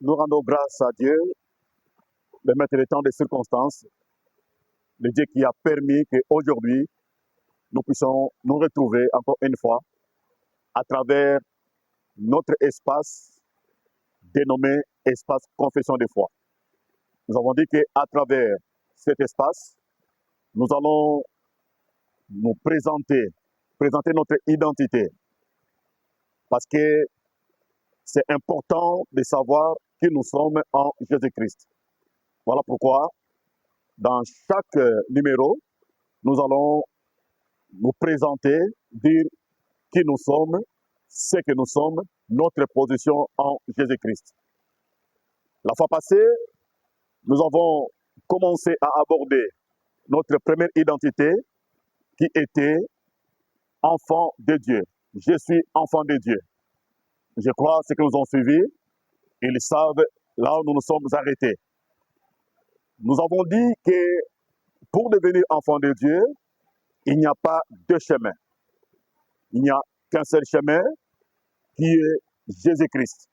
nous rendons grâce à Dieu de mettre le temps des circonstances, le Dieu qui a permis qu'aujourd'hui, nous puissions nous retrouver encore une fois à travers notre espace dénommé espace confession de foi. Nous avons dit qu'à travers cet espace, nous allons nous présenter notre identité. Parce que c'est important de savoir qui nous sommes en Jésus-Christ. Voilà pourquoi, dans chaque numéro, nous allons nous présenter, dire qui nous sommes, ce que nous sommes, notre position en Jésus-Christ. La fois passée, nous avons commencé à aborder notre première identité qui était enfant de Dieu. Je suis enfant de Dieu. Je crois que ceux qui nous ont suivis, ils savent là où nous nous sommes arrêtés. Nous avons dit que pour devenir enfant de Dieu, il n'y a pas deux chemins. Il n'y a qu'un seul chemin qui est Jésus-Christ.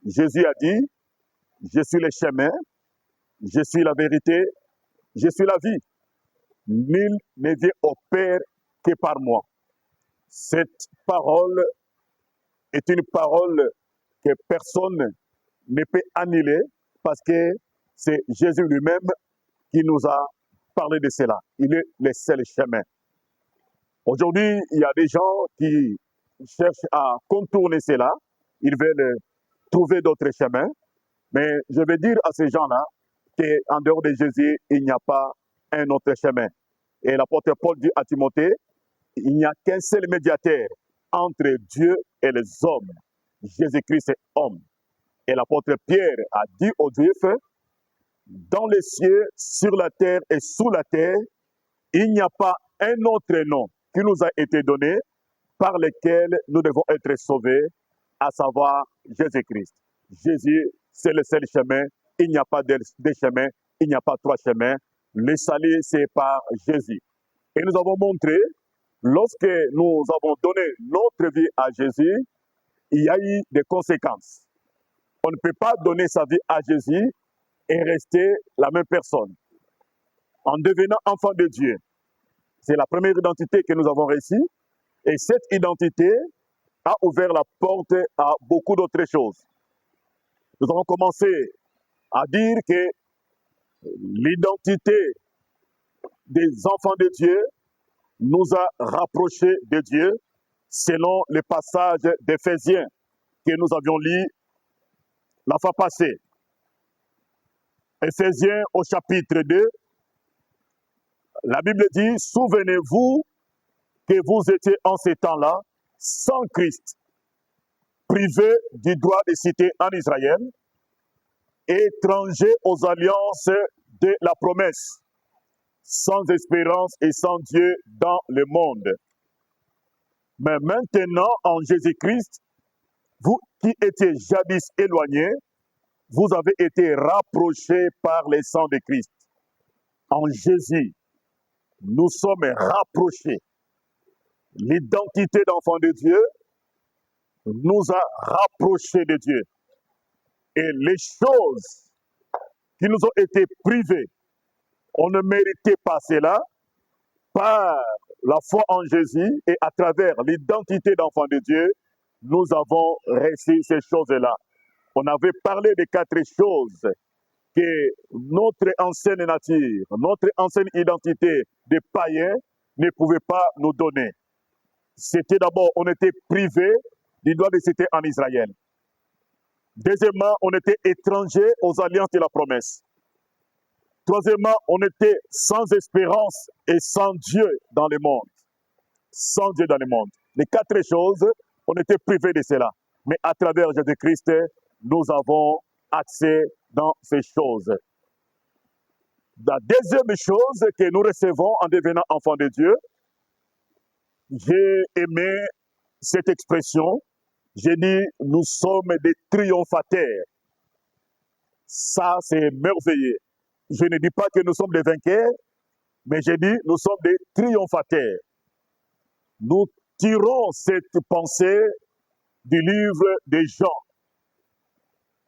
Jésus a dit, je suis le chemin, je suis la vérité, je suis la vie. Nul ne vient au Père que par moi. Cette parole est une parole que personne ne peut annuler parce que c'est Jésus lui-même qui nous a parlé de cela. Il est le seul chemin. Aujourd'hui, il y a des gens qui cherchent à contourner cela. Ils veulent trouver d'autres chemins. Mais je vais dire à ces gens-là qu'en dehors de Jésus, il n'y a pas un autre chemin. Et l'apôtre Paul dit à Timothée, il n'y a qu'un seul médiateur entre Dieu et les hommes. Jésus-Christ est homme. Et l'apôtre Pierre a dit aux Juifs, dans les cieux, sur la terre et sous la terre, il n'y a pas un autre nom qui nous a été donné par lequel nous devons être sauvés, à savoir Jésus-Christ. Jésus, c'est le seul chemin. Il n'y a pas deux chemins, il n'y a pas trois chemins. Le salut, c'est par Jésus. Et nous avons montré, lorsque nous avons donné notre vie à Jésus, il y a eu des conséquences. On ne peut pas donner sa vie à Jésus et rester la même personne. En devenant enfant de Dieu, c'est la première identité que nous avons réussi. Et cette identité a ouvert la porte à beaucoup d'autres choses. Nous avons commencé à dire que l'identité des enfants de Dieu nous a rapprochés de Dieu selon le passage d'Éphésiens que nous avions lu la fois passée. Éphésiens au chapitre 2, la Bible dit, souvenez-vous que vous étiez en ces temps-là sans Christ, privés du droit de cité en Israël, étrangers aux alliances de la promesse, sans espérance et sans Dieu dans le monde. Mais maintenant, en Jésus-Christ, vous qui étiez jadis éloignés, vous avez été rapprochés par le sang de Christ. En Jésus, nous sommes rapprochés. L'identité d'enfant de Dieu nous a rapprochés de Dieu. Et les choses qui nous ont été privées, on ne méritait pas cela. Par la foi en Jésus et à travers l'identité d'enfant de Dieu, nous avons reçu ces choses-là. On avait parlé de 4 choses que notre ancienne nature, notre ancienne identité de païen ne pouvait pas nous donner. C'était d'abord, on était privé du droit de cité en Israël. Deuxièmement, on était étranger aux alliances de la promesse. Troisièmement, on était sans espérance et sans Dieu dans le monde. Sans Dieu dans le monde. Les 4 choses, on était privé de cela. Mais à travers Jésus-Christ, nous avons accès dans ces choses. La deuxième chose que nous recevons en devenant enfants de Dieu, j'ai aimé cette expression. J'ai dit, nous sommes des triomphateurs. Ça, c'est merveilleux. Je ne dis pas que nous sommes des vainqueurs, mais j'ai dit, nous sommes des triomphateurs. Nous tirons cette pensée du livre de Jean.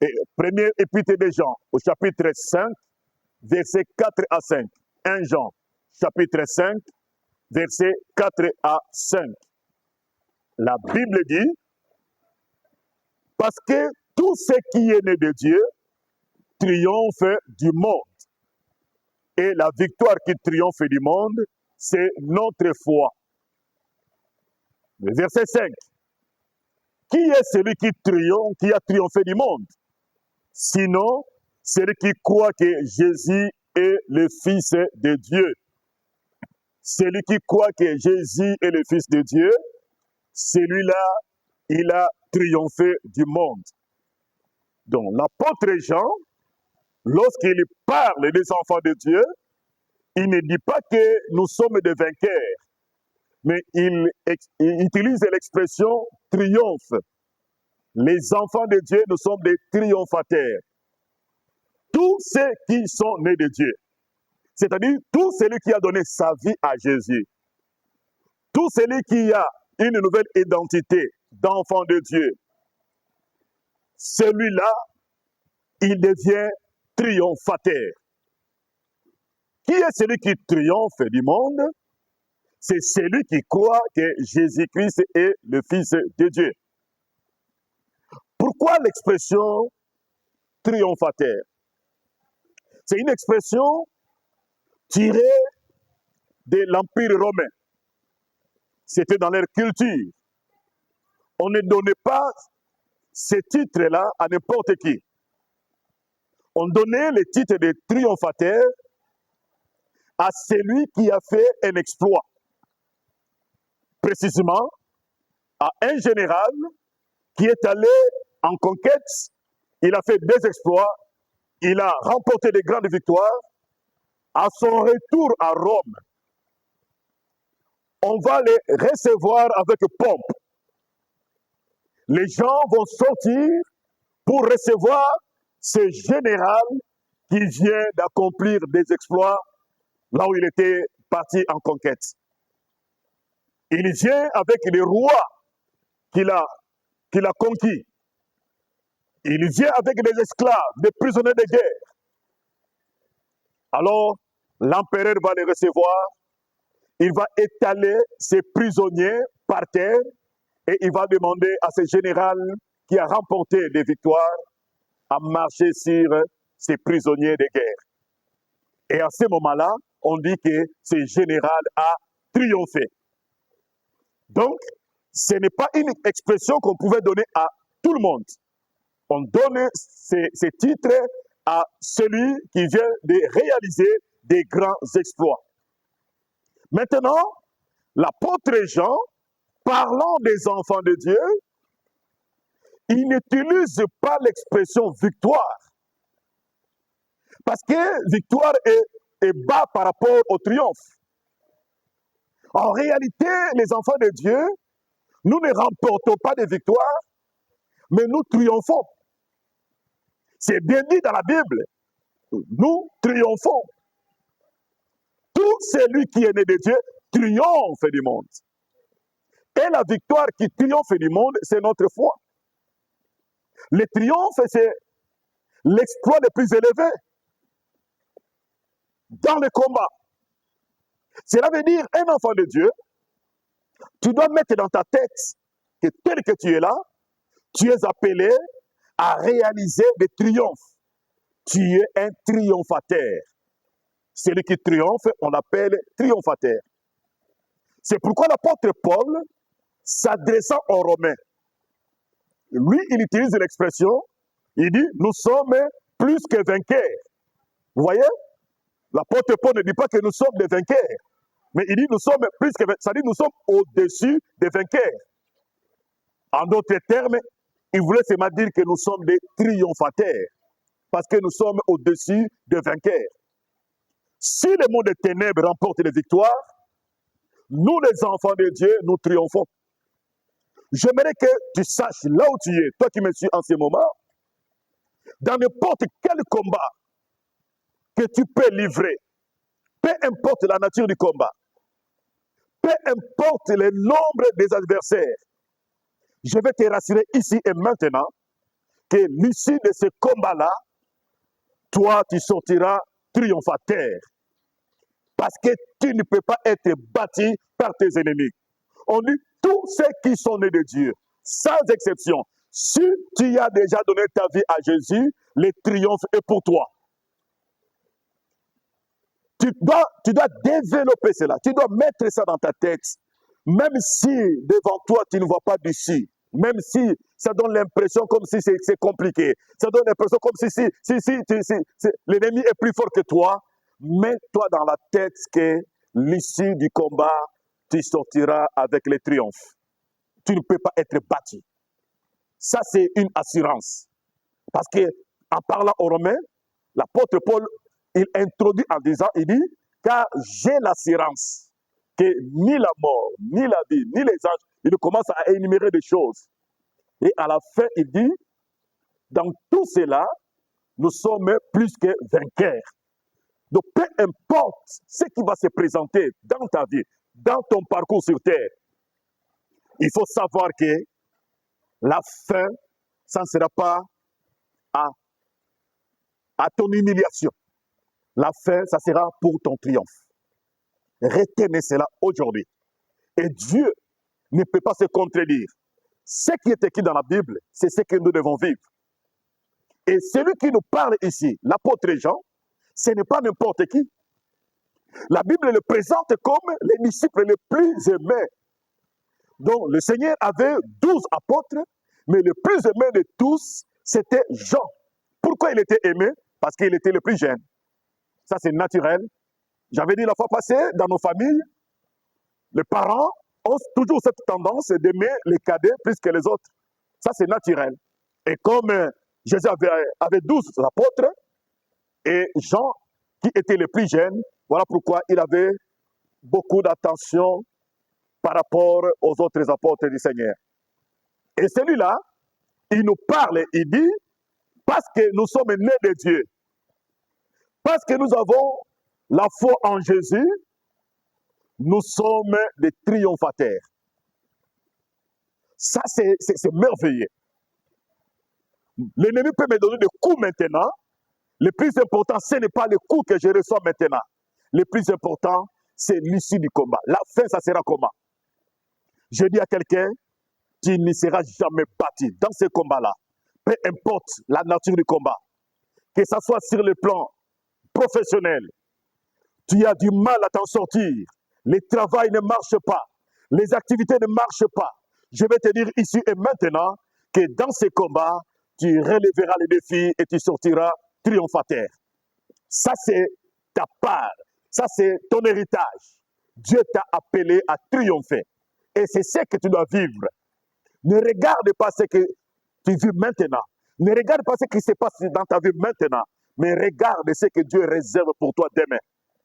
Et première épître de Jean, au chapitre 5, versets 4 à 5. 1 Jean, chapitre 5, versets 4 à 5. La Bible dit, parce que tout ce qui est né de Dieu triomphe du monde. Et la victoire qui triomphe du monde, c'est notre foi. Le verset 5. Qui est celui qui triomphe, qui a triomphé du monde? Sinon, celui qui croit que Jésus est le Fils de Dieu. Celui qui croit que Jésus est le Fils de Dieu, celui-là, il a triomphé du monde. Donc, l'apôtre Jean, lorsqu'il parle des enfants de Dieu, il ne dit pas que nous sommes des vainqueurs, mais il utilise l'expression triomphe. Les enfants de Dieu, nous sommes des triomphateurs. Tous ceux qui sont nés de Dieu, c'est-à-dire tout celui qui a donné sa vie à Jésus, tout celui qui a une nouvelle identité d'enfant de Dieu, celui-là, il devient triomphateur. Qui est celui qui triomphe du monde? C'est celui qui croit que Jésus-Christ est le Fils de Dieu. Pourquoi l'expression triomphateur? C'est une expression tirée de l'Empire romain. C'était dans leur culture. On ne donnait pas ce titre-là à n'importe qui. On donnait le titre de triomphateur à celui qui a fait un exploit. Précisément, à un général qui est allé en conquête, il a fait des exploits, il a remporté de grandes victoires. À son retour à Rome, on va les recevoir avec pompe. Les gens vont sortir pour recevoir ce général qui vient d'accomplir des exploits là où il était parti en conquête. Il vient avec les rois qu'il a conquis. Il vient avec des esclaves, des prisonniers de guerre. Alors, l'empereur va les recevoir, il va étaler ses prisonniers par terre et il va demander à ce général qui a remporté des victoires à marcher sur ces prisonniers de guerre. Et à ce moment-là, on dit que ce général a triomphé. Donc, ce n'est pas une expression qu'on pouvait donner à tout le monde. On donne ces titres à celui qui vient de réaliser des grands exploits. Maintenant, l'apôtre Jean, parlant des enfants de Dieu, il n'utilise pas l'expression victoire. Parce que victoire est bas par rapport au triomphe. En réalité, les enfants de Dieu, nous ne remportons pas de victoire, mais nous triomphons. C'est bien dit dans la Bible. Nous triomphons. Tout celui qui est né de Dieu triomphe du monde. Et la victoire qui triomphe du monde, c'est notre foi. Le triomphe, c'est l'exploit le plus élevé dans le combat. Cela veut dire, un enfant de Dieu, tu dois mettre dans ta tête que tel que tu es là, tu es appelé à réaliser des triomphes. Tu es un triomphateur. Celui qui triomphe, on l'appelle triomphateur. C'est pourquoi l'apôtre Paul, s'adressant aux Romains, lui, il utilise l'expression, il dit, nous sommes plus que vainqueurs. Vous voyez? L'apôtre Paul ne dit pas que nous sommes des vainqueurs, mais il dit, nous sommes plus que vainqueurs, c'est-à-dire nous sommes au-dessus des vainqueurs. En d'autres termes, il voulait seulement dire que nous sommes des triomphateurs, parce que nous sommes au-dessus des vainqueurs. Si le monde des ténèbres remporte les victoires, nous les enfants de Dieu, nous triomphons. J'aimerais que tu saches là où tu es, toi qui me suis en ce moment, dans n'importe quel combat que tu peux livrer, peu importe la nature du combat, peu importe le nombre des adversaires, je vais te rassurer ici et maintenant que l'issue de ce combat-là, toi, tu sortiras triomphateur. Parce que tu ne peux pas être battu par tes ennemis. On dit tous ceux qui sont nés de Dieu, sans exception. Si tu as déjà donné ta vie à Jésus, le triomphe est pour toi. Tu dois développer cela. Tu dois mettre ça dans ta tête. Même si devant toi, tu ne vois pas d'issue. Même si ça donne l'impression comme si c'est compliqué. Ça donne l'impression comme si l'ennemi est plus fort que toi. Mets-toi dans la tête que l'issue du combat, tu sortiras avec le triomphe. Tu ne peux pas être battu. Ça, c'est une assurance. Parce que en parlant aux Romains, l'apôtre Paul, il introduit en disant, il dit, car j'ai l'assurance que ni la mort, ni la vie, ni les anges, il commence à énumérer des choses. Et à la fin, il dit, dans tout cela, nous sommes plus que vainqueurs. Donc, peu importe ce qui va se présenter dans ta vie, dans ton parcours sur terre, il faut savoir que la fin, ça ne sera pas à ton humiliation. La fin, ça sera pour ton triomphe. Retenez cela aujourd'hui. Et Dieu ne peut pas se contredire. Ce qui est écrit dans la Bible, c'est ce que nous devons vivre. Et celui qui nous parle ici, l'apôtre Jean, ce n'est pas n'importe qui. La Bible le présente comme les disciples les plus aimés. Donc le Seigneur avait 12 apôtres, mais le plus aimé de tous, c'était Jean. Pourquoi il était aimé? Parce qu'il était le plus jeune. Ça, c'est naturel. J'avais dit la fois passée, dans nos familles, les parents ont toujours cette tendance d'aimer les cadets plus que les autres. Ça, c'est naturel. Et comme Jésus avait 12 apôtres, et Jean, qui était le plus jeune, voilà pourquoi il avait beaucoup d'attention par rapport aux autres apôtres du Seigneur. Et celui-là, il nous parle, il dit, parce que nous sommes nés de Dieu, parce que nous avons la foi en Jésus, nous sommes des triomphateurs. Ça, c'est merveilleux. L'ennemi peut me donner des coups maintenant. Le plus important, ce n'est pas le coup que je reçois maintenant. Le plus important, c'est l'issue du combat. La fin, ça sera comment? Je dis à quelqu'un, tu ne seras jamais battu dans ce combat-là. Peu importe la nature du combat. Que ce soit sur le plan professionnel, tu as du mal à t'en sortir. Le travail ne marche pas. Les activités ne marchent pas. Je vais te dire ici et maintenant que dans ces combats, tu relèveras les défis et tu sortiras triomphateur. Ça, c'est ta part. Ça, c'est ton héritage. Dieu t'a appelé à triompher. Et c'est ce que tu dois vivre. Ne regarde pas ce que tu vis maintenant. Ne regarde pas ce qui se passe dans ta vie maintenant. Mais regarde ce que Dieu réserve pour toi demain.